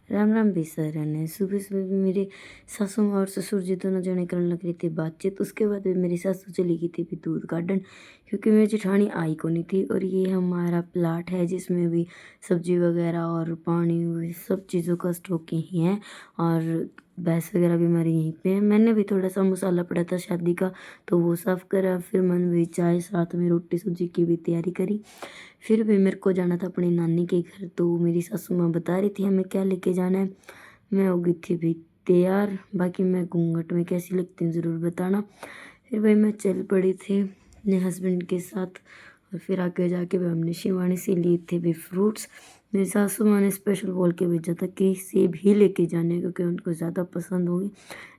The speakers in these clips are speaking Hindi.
राम राम भी सर ने सुबह सुबह भी मेरे सासू माँ और ससुर जी दोनों जने करने लग रही थी बातचीत। उसके बाद भी मेरी सासू चली गई थी भी दूध गार्डन, क्योंकि मेरी जेठानी आई को नहीं थी। और ये हमारा प्लाट है जिसमें भी सब्जी वगैरह और पानी सब चीज़ों का स्टॉक यहीं है, और भैंस वगैरह भी हमारी यहीं पे है। मैंने भी थोड़ा सा मसाला पड़ा था शादी का तो वो साफ़ करा, फिर मैंने भी चाय साथ में रोटी सब्जी की भी तैयारी करी। फिर भी मेरे को जाना था अपनी नानी के घर, तो मेरी सासू माँ बता रही थी हमें क्या लेके जाना है। मैं हो गई थी भाई तैयार, बाकी मैं घूंघट में कैसी लगती हूँ ज़रूर बताना। फिर भाई मैं चल पड़ी थी अपने हस्बैंड के साथ, और फिर आगे जाके भाई हमने शिवानी से लिए थे भाई फ्रूट्स। मेरी सासू माँ ने स्पेशल बोल के भेजा था कि सेब ही लेके जाने, क्योंकि उनको ज़्यादा पसंद होगी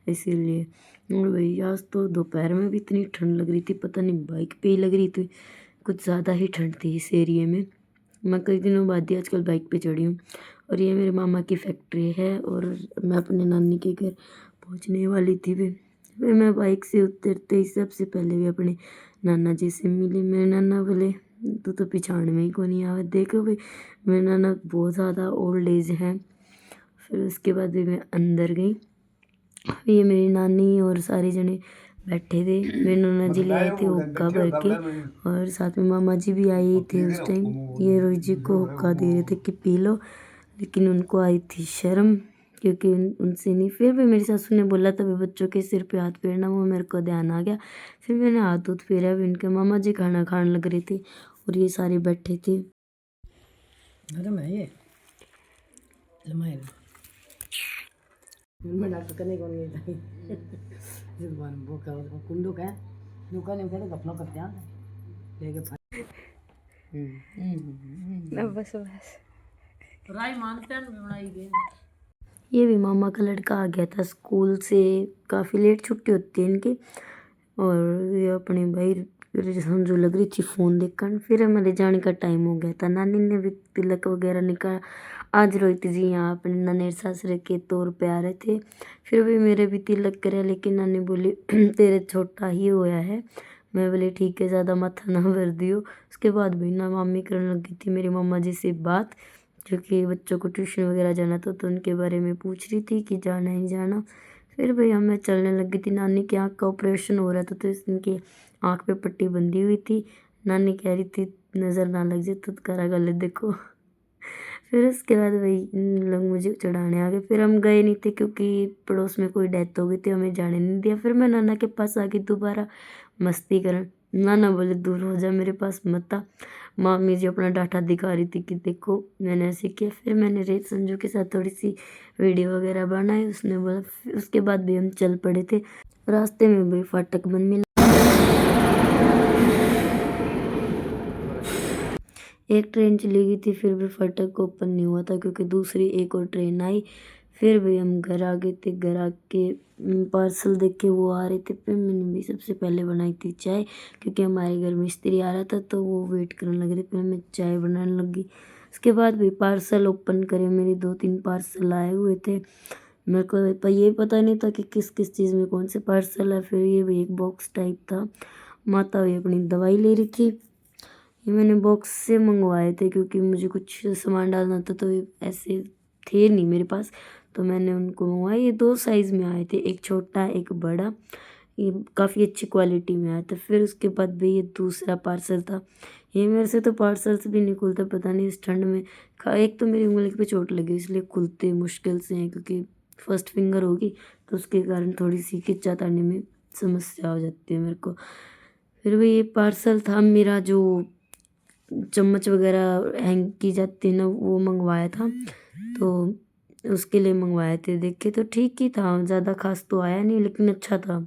इसीलिए। और भाई आज तो दोपहर में भी इतनी ठंड लग रही थी, पता नहीं बाइक पे ही लग रही थी, कुछ ज़्यादा ही ठंड थी इस एरिए में। मैं कई दिनों बाद ही आजकल बाइक पे चढ़ी हूँ। और ये मेरे मामा की फैक्ट्री है, और मैं अपने नानी के घर पहुँचने वाली थी भी। फिर मैं बाइक से उतरते ही सबसे पहले भी अपने नाना जी से मिली। मेरे नाना बोले तू तो पिछाड़ में ही को नहीं आवे, देखो भाई मेरे नाना बहुत ज़्यादा ओल्ड एज हैं। फिर उसके बाद भी मैं अंदर गई, ये मेरी नानी और सारे जने बैठे थे। मेरे नाना जी ले आए थे हुक्का भर के, और साथ में मामा जी भी आए थे उस टाइम। ये रोहित जी को हुक्का दे रहे थे कि पी लो, लेकिन उनको आई थी शर्म, क्योंकि उनसे नहीं। फिर भी मेरी सासू ने बोला था बच्चों के सिर पे हाथ फेरना, वो मेरे को ध्यान आ गया। फिर मैंने हाथ उठ फेरा भी, उनके मामा जी खाना खाने लग रहे थे और ये सारे बैठे थे। मैं डॉक्टर करने को नहीं था जुबान वो का कुंडू का दुकान में कहते गपलो करते हैं लेके बस बस राय मानते हैं बनाई गई। ये भी मामा का लड़का आ गया था स्कूल से, काफ़ी लेट छुट्टी होती है इनकी। और ये अपने भाई समझो लग रही थी फ़ोन देखकर। फिर हमारे जाने का टाइम हो गया था, नानी ने भी तिलक वगैरह निकाला। आज रोहित जी यहाँ अपने ननेर सासरे के तौर पे आ रहे थे। फिर भी मेरे भी तिलक करे, लेकिन नानी बोली तेरे छोटा ही होया है। मैं बोली ठीक है, ज़्यादा माथा ना भर दियो। उसके बाद भी ना मामी करने लगी थी मेरी मम्मा जी से बात, क्योंकि बच्चों को ट्यूशन वगैरह जाना था, तो उनके बारे में पूछ रही थी कि जाना ही जाना। फिर भाई हमें चलने लगी थी। नानी की आँख का ऑपरेशन हो रहा था, तो इनकी आँख पे पट्टी बंधी हुई थी। नानी कह रही थी नज़र ना लग जाए तो करा गले देखो। फिर उसके बाद भाई इन लोग मुझे चढ़ाने आ गए। फिर हम गए नहीं थे, क्योंकि पड़ोस में कोई डेथ हो गई थी, हमें जाने नहीं दिया। फिर मैं नाना के पास आ गई दोबारा मस्ती करन। नाना बोले दूर हो जा, मेरे पास मत आ। मामी जी अपना डाटा दिखा रही थी कि देखो मैंने ऐसे किया। फिर मैंने रेत संजू के साथ थोड़ी सी वीडियो वगैरह बनाई, उसने बोला। फिर उसके बाद भी हम चल पड़े थे। रास्ते में भी फाटक बंद मिला, एक ट्रेन चली गई थी, फिर भी फाटक ओपन नहीं हुआ था, क्योंकि दूसरी एक और ट्रेन आई। फिर भी हम घर आ गए थे। घर आके पार्सल देख के वो आ रहे थे। फिर मैंने भी सबसे पहले बनाई थी चाय, क्योंकि हमारे घर मिस्त्री आ रहा था तो वो वेट करने लग रहे। फिर मैं चाय बनाने लगी। उसके बाद भी पार्सल ओपन करे, मेरे 2-3 पार्सल आए हुए थे। मेरे को ये पता नहीं था कि किस किस चीज़ में कौन से पार्सल है। फिर ये भी एक बॉक्स टाइप था। माता भी अपनी दवाई ले रही थी। ये मैंने बॉक्स से मंगवाए थे, क्योंकि मुझे कुछ सामान डालना था, तो ये ऐसे थे नहीं मेरे पास, तो मैंने उनको मंगवाए। ये 2 साइज़ में आए थे, एक छोटा एक बड़ा। ये काफ़ी अच्छी क्वालिटी में आया था। फिर उसके बाद भी ये दूसरा पार्सल था। ये मेरे से तो पार्सल्स भी नहीं खुलता, पता नहीं इस ठंड में। एक तो मेरी उंगली पे चोट लगी, इसलिए खुलते मुश्किल से हैं, क्योंकि फर्स्ट फिंगर होगी तो उसके कारण थोड़ी सी खिंचातानी में समस्या हो जाती है मेरे को। फिर भी ये पार्सल था मेरा, जो चम्मच वगैरह हैंग की जाती है ना, वो मंगवाया था, तो उसके लिए मंगवाए थे। देखे तो ठीक ही था, ज़्यादा खास तो आया नहीं, लेकिन अच्छा था।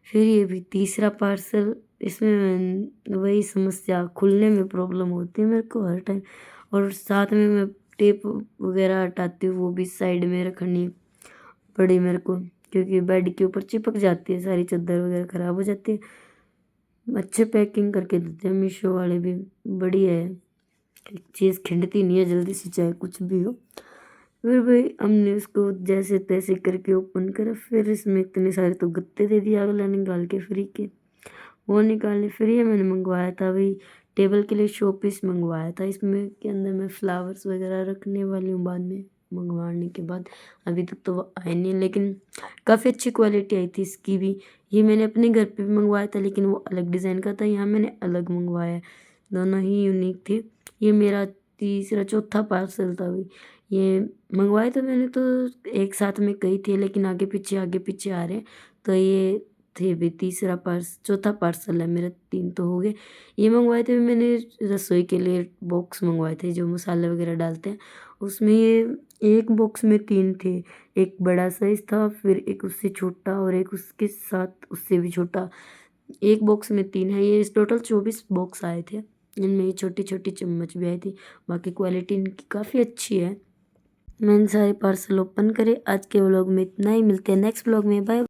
फिर ये भी तीसरा पार्सल, इसमें वही समस्या, खुलने में प्रॉब्लम होती है मेरे को हर टाइम। और साथ में मैं टेप वगैरह हटाती हूँ, वो भी साइड में रखनी पड़ी मेरे को, क्योंकि बेड के ऊपर चिपक जाती है, सारी चादर वगैरह ख़राब हो जाती है। अच्छे पैकिंग करके देते हैं मीशो वाले भी, बढ़िया है। चीज़ खिंडती नहीं है जल्दी से, चाहे कुछ भी हो। फिर भाई हमने उसको जैसे तैसे करके ओपन करा। फिर इसमें इतने सारे तो गत्ते दे दिया अगला निकाल के फ्री के, वो निकाले। फिर ये मैंने मंगवाया था भाई टेबल के लिए शो पीस मंगवाया था। इसमें के अंदर मैं फ्लावर्स वगैरह रखने वाली हूँ बाद में। मंगवाने के बाद अभी तक तो वो आए नहीं, लेकिन काफ़ी अच्छी क्वालिटी आई थी इसकी भी। ये मैंने अपने घर पे भी मंगवाया था, लेकिन वो अलग डिज़ाइन का था, यहाँ मैंने अलग मंगवाया है। दोनों ही यूनिक थे। ये मेरा तीसरा चौथा पार्सल था अभी। ये मंगवाए तो मैंने तो एक साथ में कई थे, लेकिन आगे पीछे आ रहे हैं। तो ये थे भी चौथा पार्सल है मेरा, 3 तो हो गए। ये मंगवाए थे मैंने रसोई के लिए बॉक्स मंगवाए थे जो मसाले वगैरह डालते हैं, उसमें ये एक बॉक्स में 3 थे। एक बड़ा साइज़ था, फिर एक उससे छोटा और एक उसके साथ उससे भी छोटा। एक बॉक्स में 3 है, ये टोटल 24 बॉक्स आए थे। इनमें ये छोटी-छोटी चम्मच भी आई थी। बाकी क्वालिटी इनकी काफ़ी अच्छी है। मैंने सारे पार्सल ओपन करे। आज के व्लॉग में इतना ही, मिलते हैं नेक्स्ट व्लॉग में। बाय।